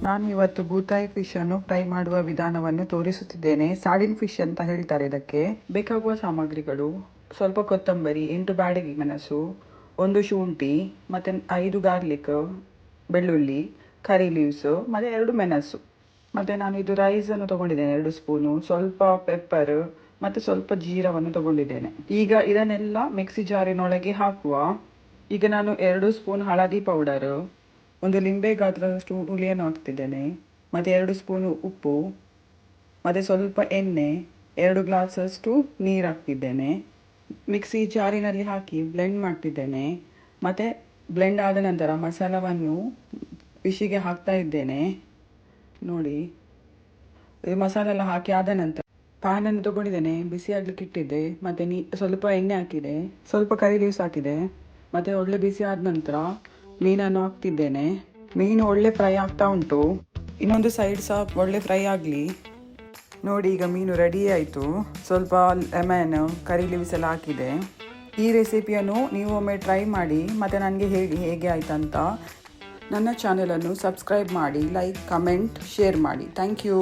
ನಾನು ಇವತ್ತು ಬೂತಾಯಿ ಫಿಶನ್ನು ಫ್ರೈ ಮಾಡುವ ವಿಧಾನವನ್ನು ತೋರಿಸುತ್ತಿದ್ದೇನೆ. ಸಾಡಿನ್ ಫಿಶ್ ಅಂತ ಹೇಳ್ತಾರೆ ಇದಕ್ಕೆ. ಬೇಕಾಗುವ ಸಾಮಗ್ರಿಗಳು: ಸ್ವಲ್ಪ ಕೊತ್ತಂಬರಿ, 8 ಬ್ಯಾಡಗಿ ಮೆಣಸು, 1 ಶುಂಠಿ, ಮತ್ತು 5 ಗಾರ್ಲಿಕ್, ಬೆಳ್ಳುಳ್ಳಿ, ಕರಿ ಲೀವ್ಸು, ಮತ್ತು 2 ಮೆಣಸು. ಮತ್ತು ನಾನು ಇದು ರೈಸನ್ನು ತೊಗೊಂಡಿದ್ದೇನೆ 2 ಸ್ಪೂನು, ಸ್ವಲ್ಪ ಪೆಪ್ಪರ್ ಮತ್ತು ಸ್ವಲ್ಪ ಜೀರವನ್ನು ತೊಗೊಂಡಿದ್ದೇನೆ. ಈಗ ಇದನ್ನೆಲ್ಲ ಮಿಕ್ಸಿ ಜಾರಿನೊಳಗೆ ಹಾಕುವ. ಈಗ ನಾನು 2 ಸ್ಪೂನ್ ಹಳದಿ ಪೌಡರು, 1 ಲಿಂಬೆ ಗಾತ್ರದಷ್ಟು ಹುಳಿಯನ್ನು ಹಾಕ್ತಿದ್ದೇನೆ, ಮತ್ತು 2 ಸ್ಪೂನು ಉಪ್ಪು, ಮತ್ತು ಸ್ವಲ್ಪ ಎಣ್ಣೆ, 2 ಗ್ಲಾಸಷ್ಟು ನೀರು ಹಾಕ್ತಿದ್ದೇನೆ. ಮಿಕ್ಸಿ ಜಾರಿನಲ್ಲಿ ಹಾಕಿ ಬ್ಲೆಂಡ್ ಮಾಡ್ತಿದ್ದೇನೆ. ಮತ್ತು ಬ್ಲೆಂಡ್ ಆದ ನಂತರ ಮಸಾಲವನ್ನು ಫಿಶಿಗೆ ಹಾಕ್ತಾ ಇದ್ದೇನೆ. ನೋಡಿ, ಈ ಮಸಾಲೆ ಎಲ್ಲ ಹಾಕಿ ಆದ ನಂತರ ಪ್ಯಾನನ್ನು ತೊಗೊಂಡಿದ್ದೇನೆ, ಬಿಸಿ ಆಗಲಿಕ್ಕೆ ಇಟ್ಟಿದ್ದೆ. ಮತ್ತು ಸ್ವಲ್ಪ ಎಣ್ಣೆ ಹಾಕಿದೆ, ಸ್ವಲ್ಪ ಕರಿ ಲೀವ್ಸ್ ಹಾಕಿದೆ. ಮತ್ತು ಒಳ್ಳೆ ಬಿಸಿ ಆದ ನಂತರ ಮೀನನ್ನು ಹಾಕ್ತಿದ್ದೇನೆ. ಮೀನು ಒಳ್ಳೆ ಫ್ರೈ ಆಗ್ತಾ ಉಂಟು. ಇನ್ನೊಂದು ಸೈಡ್ ಸಹ ಒಳ್ಳೆ ಫ್ರೈ ಆಗಲಿ. ನೋಡಿ, ಈಗ ಮೀನು ರೆಡಿ ಆಯಿತು. ಸ್ವಲ್ಪ ಲೆಮನ್, ಕರಿ ಲೀವ್ಸ್ ಎಲ್ಲ ಹಾಕಿದೆ. ಈ ರೆಸಿಪಿಯನ್ನು ನೀವು ಒಮ್ಮೆ ಟ್ರೈ ಮಾಡಿ ಮತ್ತು ನನಗೆ ಹೇಳಿ ಹೇಗೆ ಆಯ್ತಂತ. ನನ್ನ ಚಾನಲನ್ನು ಸಬ್ಸ್ಕ್ರೈಬ್ ಮಾಡಿ, ಲೈಕ್, ಕಮೆಂಟ್, ಶೇರ್ ಮಾಡಿ. Thank you.